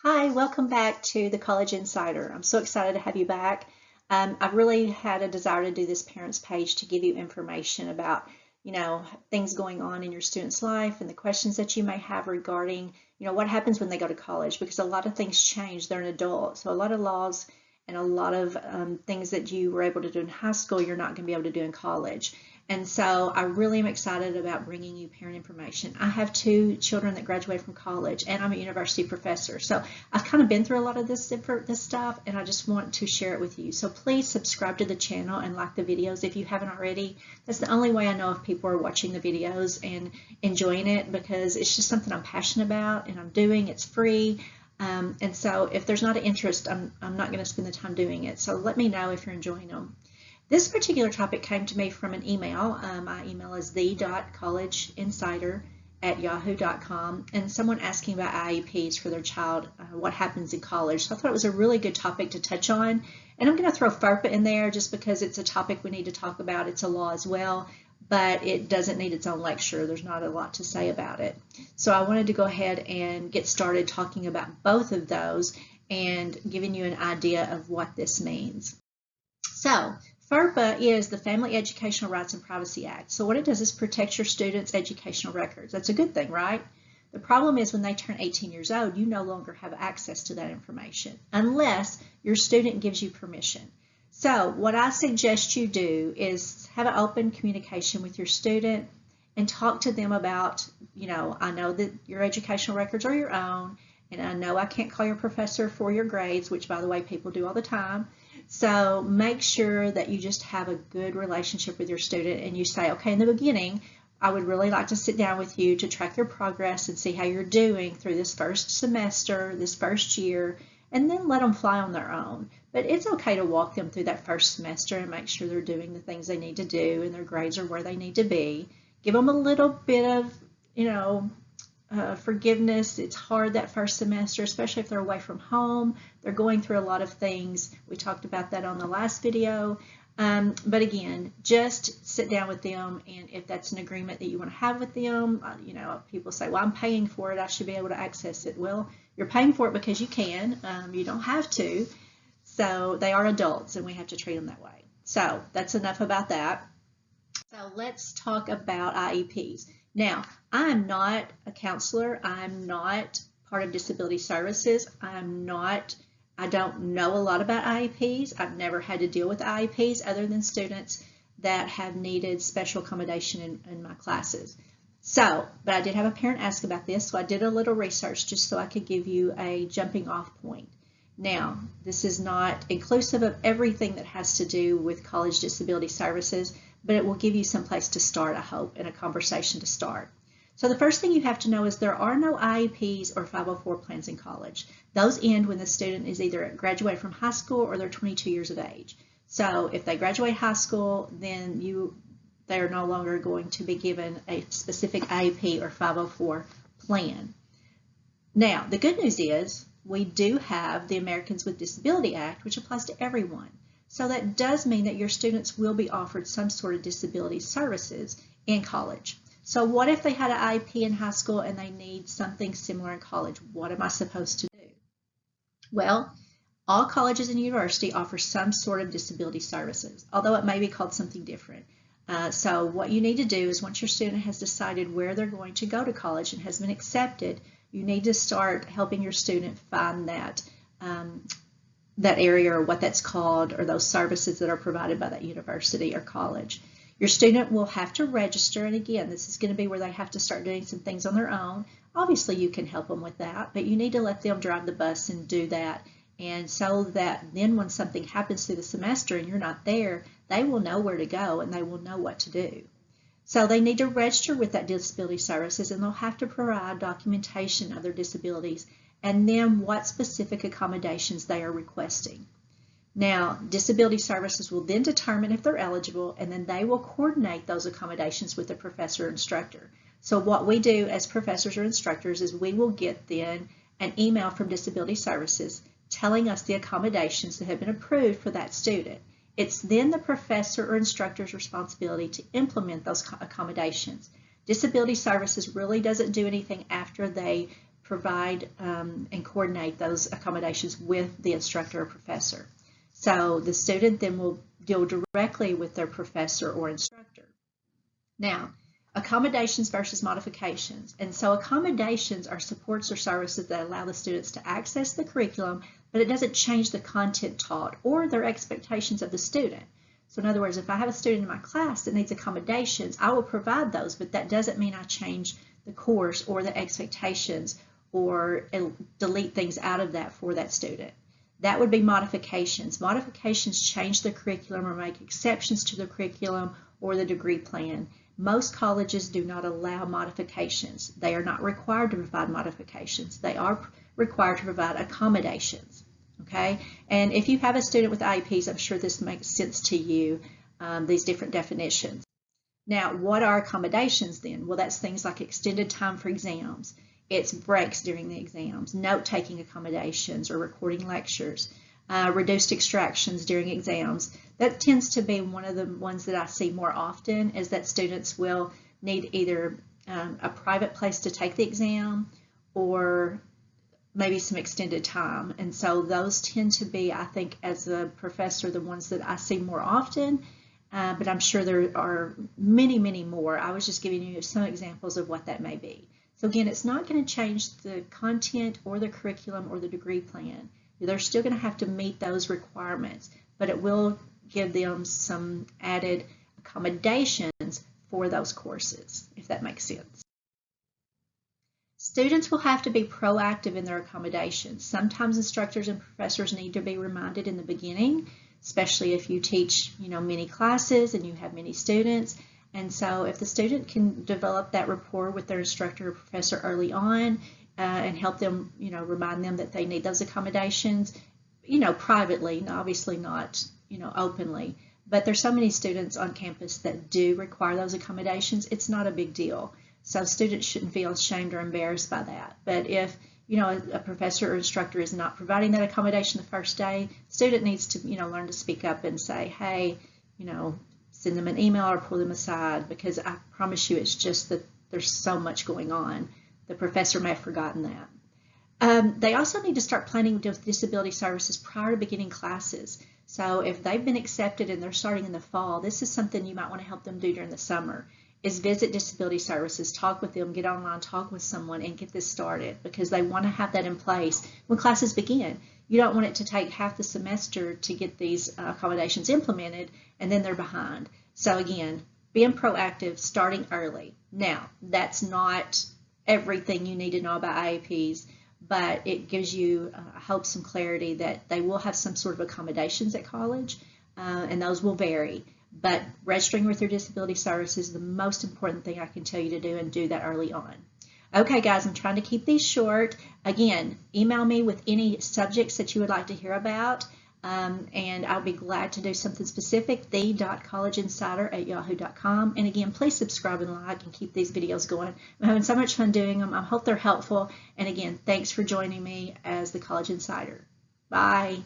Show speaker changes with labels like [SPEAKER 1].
[SPEAKER 1] Hi, welcome back to the College Insider. I'm so excited to have you back. I've really had a desire to do this parents page to give you information about, things going on in your student's life and the questions that you may have regarding, what happens when they go to college, because a lot of things change. They're an adult. So a lot of laws and a lot of things that you were able to do in high school, you're not going to be able to do in college. And so I really am excited about bringing you parent information. I have two children that graduated from college, and I'm a university professor. So I've kind of been through a lot of this stuff, and I just want to share it with you. So please subscribe to the channel and like the videos if you haven't already. That's the only way I know if people are watching the videos and enjoying it, because it's just something I'm passionate about and I'm doing. It's free. And so if there's not an interest, I'm not going to spend the time doing it. So let me know if you're enjoying them. This particular topic came to me from an email. My email is the.collegeinsider@yahoo.com, and someone asking about IEPs for their child, what happens in college. So I thought it was a really good topic to touch on. And I'm going to throw FERPA in there just because it's a topic we need to talk about. It's a law as well, but it doesn't need its own lecture. There's not a lot to say about it. So I wanted to go ahead and get started talking about both of those and giving you an idea of what this means. So FERPA is the Family Educational Rights and Privacy Act. So what it does is protect your students' educational records. That's a good thing, right? The problem is when they turn 18 years old, you no longer have access to that information unless your student gives you permission. So what I suggest you do is have an open communication with your student and talk to them about, I know that your educational records are your own, and I know I can't call your professor for your grades, which, by the way, people do all the time. So make sure that you just have a good relationship with your student, and you say, okay, in the beginning, I would really like to sit down with you to track your progress and see how you're doing through this first semester, this first year, and then let them fly on their own. But it's okay to walk them through that first semester and make sure they're doing the things they need to do and their grades are where they need to be. Give them a little bit of, forgiveness. It's hard that first semester, especially if they're away from home. They're going through a lot of things. We talked about that on the last video. But again, just sit down with them, and if that's an agreement that you want to have with them, people say, well, I'm paying for it, I should be able to access it. Well, you're paying for it because you can. You don't have to. So they are adults, and we have to treat them that way. So that's enough about that. So let's talk about IEPs. Now, I'm not a counselor. I'm not part of disability services. I don't know a lot about IEPs. I've never had to deal with IEPs other than students that have needed special accommodation in my classes. So, but I did have a parent ask about this, so I did a little research just so I could give you a jumping off point. Now, this is not inclusive of everything that has to do with college disability services, but it will give you some place to start, I hope, and a conversation to start. So the first thing you have to know is there are no IEPs or 504 plans in college. Those end when the student is either graduated from high school or they're 22 years of age. So if they graduate high school, then they are no longer going to be given a specific IEP or 504 plan. Now, the good news is we do have the Americans with Disability Act, which applies to everyone. So that does mean that your students will be offered some sort of disability services in college. So what if they had an IEP in high school and they need something similar in college? What am I supposed to do? Well, all colleges and universities offer some sort of disability services, although it may be called something different. So what you need to do is once your student has decided where they're going to go to college and has been accepted, you need to start helping your student find that area or what that's called, or those services that are provided by that university or college. Your student will have to register, and again, this is going to be where they have to start doing some things on their own. Obviously, you can help them with that, but you need to let them drive the bus and do that, and so that then when something happens through the semester and you're not there, they will know where to go and they will know what to do. So they need to register with that disability services, and they'll have to provide documentation of their disabilities and then what specific accommodations they are requesting. Now, disability services will then determine if they're eligible, and then they will coordinate those accommodations with the professor or instructor. So what we do as professors or instructors is we will get then an email from disability services telling us the accommodations that have been approved for that student. It's then the professor or instructor's responsibility to implement those accommodations. Disability services really doesn't do anything after they provide and coordinate those accommodations with the instructor or professor. So the student then will deal directly with their professor or instructor. Now, accommodations versus modifications. And so accommodations are supports or services that allow the students to access the curriculum, but it doesn't change the content taught or their expectations of the student. So in other words, if I have a student in my class that needs accommodations, I will provide those, but that doesn't mean I change the course or the expectations or delete things out of that for that student. That would be modifications. Modifications change the curriculum or make exceptions to the curriculum or the degree plan. Most colleges do not allow modifications. They are not required to provide modifications. They are required to provide accommodations. Okay, and if you have a student with IEPs, I'm sure this makes sense to you, these different definitions. Now, what are accommodations then? Well, that's things like extended time for exams. It's breaks during the exams, note-taking accommodations or recording lectures, reduced extractions during exams. That tends to be one of the ones that I see more often, is that students will need either a private place to take the exam or maybe some extended time. And so those tend to be, I think, as a professor, the ones that I see more often, but I'm sure there are many, many more. I was just giving you some examples of what that may be. So again, it's not going to change the content or the curriculum or the degree plan. They're still going to have to meet those requirements, but it will give them some added accommodations for those courses, if that makes sense. Students will have to be proactive in their accommodations. Sometimes instructors and professors need to be reminded in the beginning, especially if you teach, many classes and you have many students. And so if the student can develop that rapport with their instructor or professor early on and help them, remind them that they need those accommodations, privately, obviously not, openly. But there's so many students on campus that do require those accommodations, it's not a big deal. So students shouldn't feel ashamed or embarrassed by that. But if, a professor or instructor is not providing that accommodation the first day, student needs to, learn to speak up and say, hey, send them an email or pull them aside, because I promise you it's just that there's so much going on. The professor may have forgotten that. They also need to start planning with disability services prior to beginning classes. So if they've been accepted and they're starting in the fall, this is something you might want to help them do during the summer, is visit disability services, talk with them, get online, talk with someone, and get this started, because they want to have that in place when classes begin. You don't want it to take half the semester to get these accommodations implemented, and then they're behind. So again, being proactive, starting early. Now, that's not everything you need to know about IEPs, but it gives you, I hope, some clarity that they will have some sort of accommodations at college, and those will vary. But registering with your disability services is the most important thing I can tell you to do, and do that early on. Okay, guys, I'm trying to keep these short. Again, email me with any subjects that you would like to hear about, and I'll be glad to do something specific, the.collegeinsider@yahoo.com. And again, please subscribe and like and keep these videos going. I'm having so much fun doing them. I hope they're helpful. And again, thanks for joining me as the College Insider. Bye.